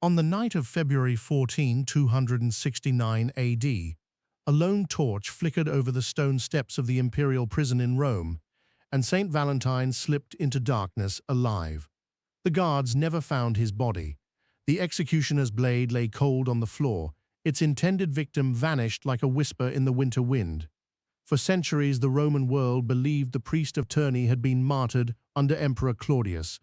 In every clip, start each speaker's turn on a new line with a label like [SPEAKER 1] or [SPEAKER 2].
[SPEAKER 1] On the night of February 14, 269 AD, a lone torch flickered over the stone steps of the imperial prison in Rome, and Saint Valentine slipped into darkness alive. The guards never found his body. The executioner's blade lay cold on the floor, its intended victim vanished like a whisper in the winter wind. For centuries, the Roman world believed the priest of Terni had been martyred under Emperor Claudius.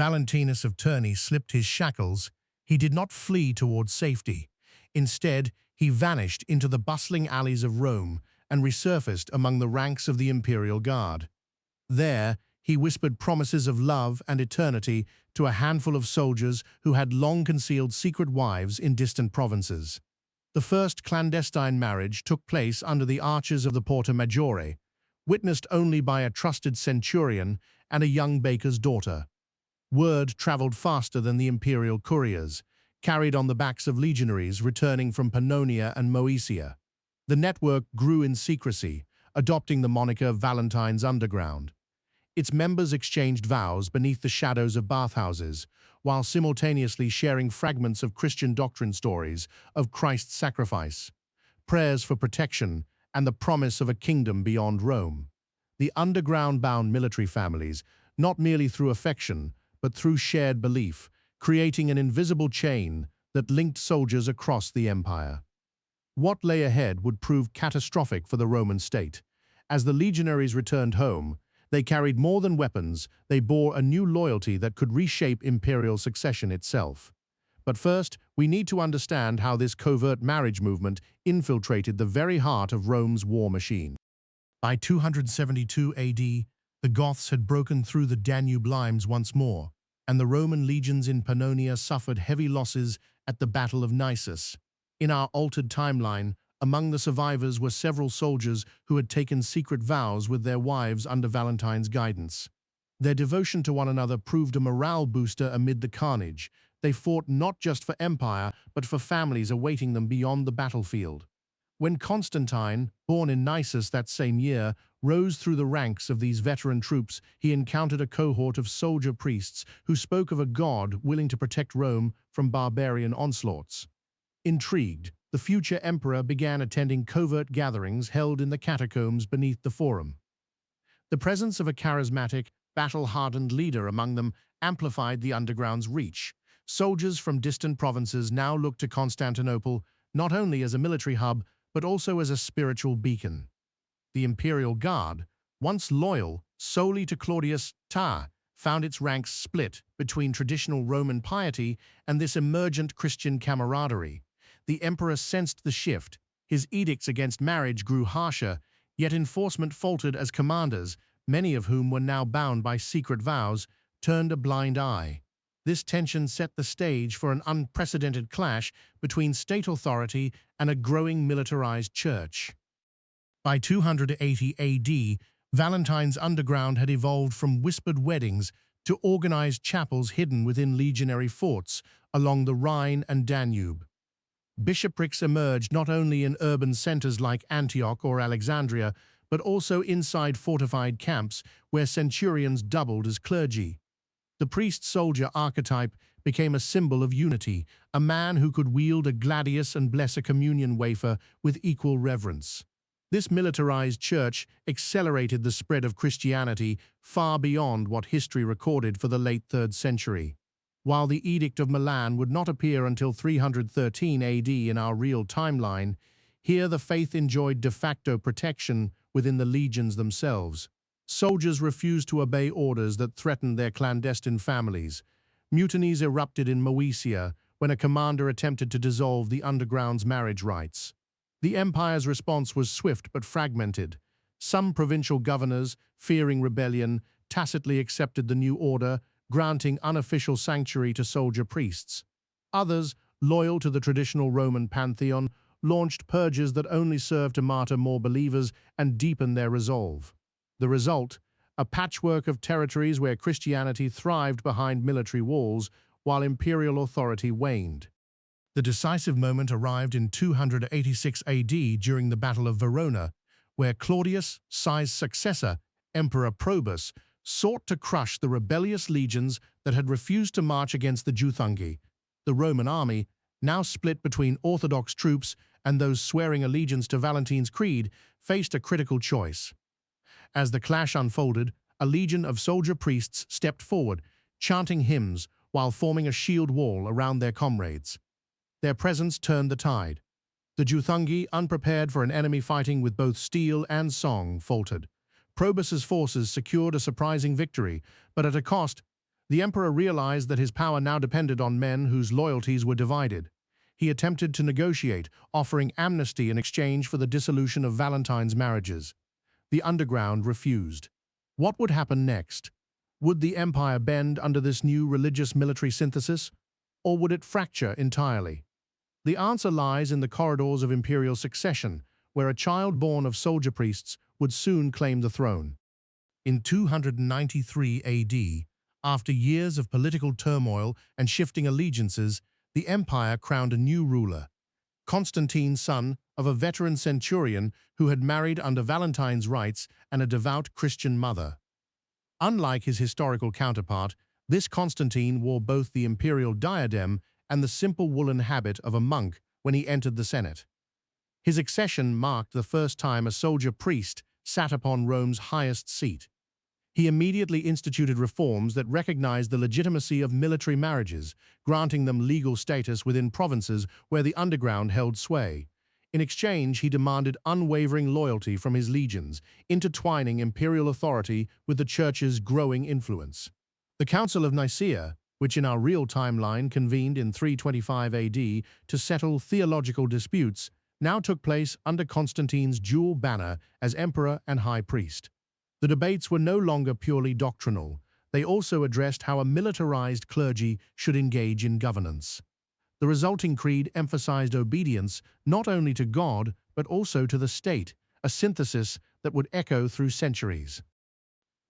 [SPEAKER 1] Valentinus of Terni slipped his shackles, he did not flee towards safety. Instead, he vanished into the bustling alleys of Rome and resurfaced among the ranks of the imperial guard. There, he whispered promises of love and eternity to a handful of soldiers who had long concealed secret wives in distant provinces. The first clandestine marriage took place under the arches of the Porta Maggiore, witnessed only by a trusted centurion and a young baker's daughter. Word traveled faster than the imperial couriers, carried on the backs of legionaries returning from Pannonia and Moesia. The network grew in secrecy, adopting the moniker Valentine's Underground. Its members exchanged vows beneath the shadows of bathhouses, while simultaneously sharing fragments of Christian doctrine stories of Christ's sacrifice, prayers for protection, and the promise of a kingdom beyond Rome. The underground bound military families, not merely through affection, but through shared belief, creating an invisible chain that linked soldiers across the empire. What lay ahead would prove catastrophic for the Roman state. As the legionaries returned home, they carried more than weapons, they bore a new loyalty that could reshape imperial succession itself. But first, we need to understand how this covert marriage movement infiltrated the very heart of Rome's war machine. By 272 AD, the Goths had broken through the Danube limes once more, and the Roman legions in Pannonia suffered heavy losses at the Battle of Nisus. In our altered timeline, among the survivors were several soldiers who had taken secret vows with their wives under Valentine's guidance. Their devotion to one another proved a morale booster amid the carnage. They fought not just for empire, but for families awaiting them beyond the battlefield. When Constantine, born in Nisus that same year, rose through the ranks of these veteran troops, he encountered a cohort of soldier priests who spoke of a god willing to protect Rome from barbarian onslaughts. Intrigued, the future emperor began attending covert gatherings held in the catacombs beneath the Forum. The presence of a charismatic, battle-hardened leader among them amplified the underground's reach. Soldiers from distant provinces now looked to Constantinople not only as a military hub, but also as a spiritual beacon. The imperial guard, once loyal solely to Claudius II, found its ranks split between traditional Roman piety and this emergent Christian camaraderie. The emperor sensed the shift. His edicts against marriage grew harsher, yet enforcement faltered as commanders, many of whom were now bound by secret vows, turned a blind eye. This tension set the stage for an unprecedented clash between state authority and a growing militarized church. By 280 AD, Valentine's underground had evolved from whispered weddings to organized chapels hidden within legionary forts along the Rhine and Danube. Bishoprics emerged not only in urban centers like Antioch or Alexandria, but also inside fortified camps where centurions doubled as clergy. The priest-soldier archetype became a symbol of unity, a man who could wield a gladius and bless a communion wafer with equal reverence. This militarized church accelerated the spread of Christianity far beyond what history recorded for the late 3rd century. While the Edict of Milan would not appear until 313 AD in our real timeline, here the faith enjoyed de facto protection within the legions themselves. Soldiers refused to obey orders that threatened their clandestine families. Mutinies erupted in Moesia when a commander attempted to dissolve the underground's marriage rites. The empire's response was swift but fragmented. Some provincial governors, fearing rebellion, tacitly accepted the new order, granting unofficial sanctuary to soldier priests. Others, loyal to the traditional Roman pantheon, launched purges that only served to martyr more believers and deepen their resolve. The result, a patchwork of territories where Christianity thrived behind military walls while imperial authority waned. The decisive moment arrived in 286 AD during the Battle of Verona, where Claudius II's successor, Emperor Probus, sought to crush the rebellious legions that had refused to march against the Juthungi. The Roman army, now split between Orthodox troops and those swearing allegiance to Valentine's creed, faced a critical choice. As the clash unfolded, a legion of soldier priests stepped forward, chanting hymns while forming a shield wall around their comrades. Their presence turned the tide. The Juthungi, unprepared for an enemy fighting with both steel and song, faltered. Probus's forces secured a surprising victory, but at a cost. The emperor realized that his power now depended on men whose loyalties were divided. He attempted to negotiate, offering amnesty in exchange for the dissolution of Valentine's marriages. The underground refused. What would happen next? Would the empire bend under this new religious military synthesis, or would it fracture entirely? The answer lies in the corridors of imperial succession, where a child born of soldier priests would soon claim the throne. In 293 AD, after years of political turmoil and shifting allegiances, the empire crowned a new ruler, Constantine, son of a veteran centurion who had married under Valentine's rites and a devout Christian mother. Unlike his historical counterpart, this Constantine wore both the imperial diadem and the simple woolen habit of a monk when he entered the Senate. His accession marked the first time a soldier priest sat upon Rome's highest seat. He immediately instituted reforms that recognized the legitimacy of military marriages, granting them legal status within provinces where the underground held sway. In exchange, he demanded unwavering loyalty from his legions, intertwining imperial authority with the church's growing influence. The Council of Nicaea, which in our real timeline convened in 325 AD to settle theological disputes, now took place under Constantine's dual banner as emperor and high priest. The debates were no longer purely doctrinal. They also addressed how a militarized clergy should engage in governance. The resulting creed emphasized obedience not only to God, but also to the state, a synthesis that would echo through centuries.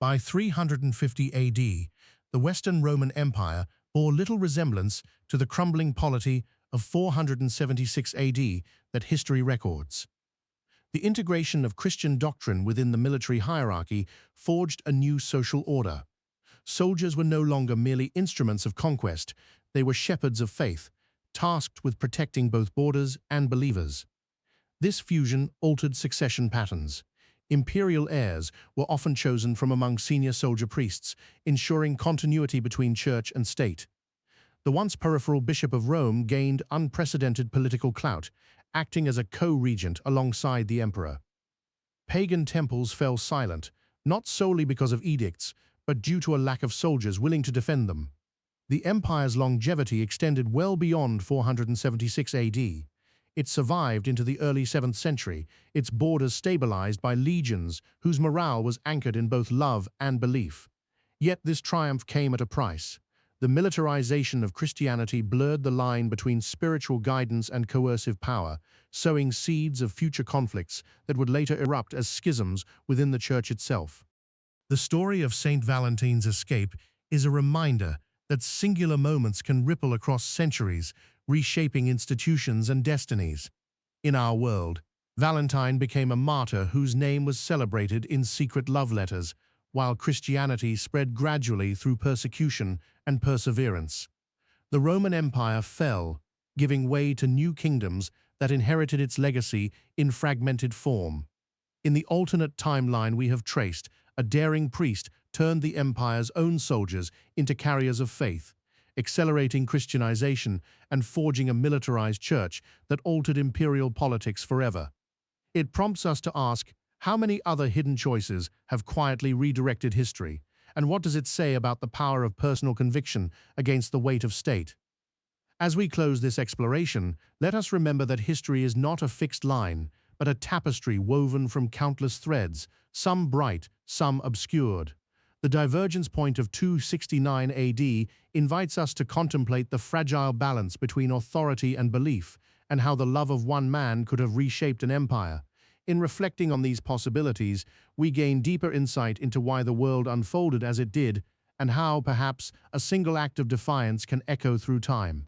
[SPEAKER 1] By 350 AD, the Western Roman Empire bore little resemblance to the crumbling polity of 476 AD that history records. The integration of Christian doctrine within the military hierarchy forged a new social order. Soldiers were no longer merely instruments of conquest, they were shepherds of faith, tasked with protecting both borders and believers. This fusion altered succession patterns. Imperial heirs were often chosen from among senior soldier priests, ensuring continuity between church and state. The once peripheral Bishop of Rome gained unprecedented political clout, acting as a co-regent alongside the emperor. Pagan temples fell silent, not solely because of edicts, but due to a lack of soldiers willing to defend them. The empire's longevity extended well beyond 476 AD. It survived into the early 7th century, its borders stabilized by legions whose morale was anchored in both love and belief. Yet this triumph came at a price. The militarization of Christianity blurred the line between spiritual guidance and coercive power, sowing seeds of future conflicts that would later erupt as schisms within the church itself. The story of Saint Valentine's escape is a reminder that singular moments can ripple across centuries, reshaping institutions and destinies. In our world, Valentine became a martyr whose name was celebrated in secret love letters, while Christianity spread gradually through persecution and perseverance. The Roman Empire fell, giving way to new kingdoms that inherited its legacy in fragmented form. In the alternate timeline we have traced, a daring priest turned the empire's own soldiers into carriers of faith, accelerating Christianization and forging a militarized church that altered imperial politics forever. It prompts us to ask, how many other hidden choices have quietly redirected history, and what does it say about the power of personal conviction against the weight of state? As we close this exploration, let us remember that history is not a fixed line, but a tapestry woven from countless threads, some bright, some obscured. The divergence point of 269 AD invites us to contemplate the fragile balance between authority and belief, and how the love of one man could have reshaped an empire. In reflecting on these possibilities, we gain deeper insight into why the world unfolded as it did, and how, perhaps, a single act of defiance can echo through time.